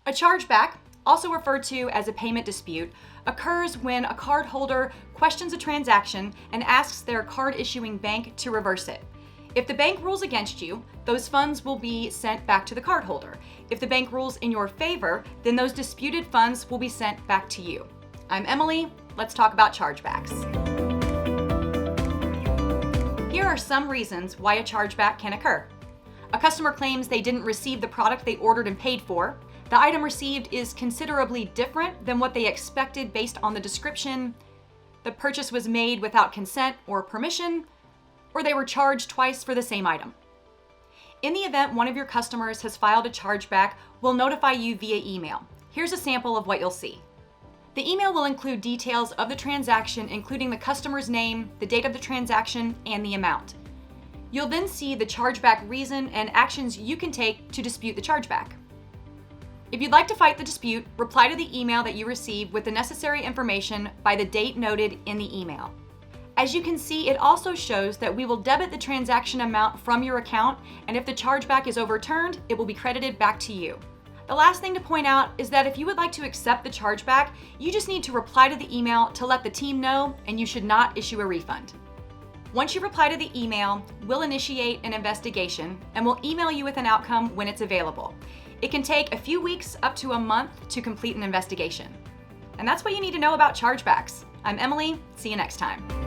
A chargeback, also referred to as a payment dispute, occurs when a cardholder questions a transaction and asks their card issuing bank to reverse it. If the bank rules against you, those funds will be sent back to the cardholder. If the bank rules in your favor, then those disputed funds will be sent back to you. I'm Emily. Let's talk about chargebacks. Here are some reasons why a chargeback can occur. A customer claims they didn't receive the product they ordered and paid for. The item received is considerably different than what they expected based on the description. The purchase was made without consent or permission, or they were charged twice for the same item. In the event one of your customers has filed a chargeback, we'll notify you via email. Here's a sample of what you'll see. The email will include details of the transaction, including the customer's name, the date of the transaction, and the amount. You'll then see the chargeback reason and actions you can take to dispute the chargeback. If you'd like to fight the dispute, reply to the email that you receive with the necessary information by the date noted in the email. As you can see, it also shows that we will debit the transaction amount from your account, and if the chargeback is overturned, it will be credited back to you. The last thing to point out is that if you would like to accept the chargeback, you just need to reply to the email to let the team know, and you should not issue a refund. Once you reply to the email, we'll initiate an investigation and we'll email you with an outcome when it's available. It can take a few weeks up to a month to complete an investigation. And that's what you need to know about chargebacks. I'm Emily. See you next time.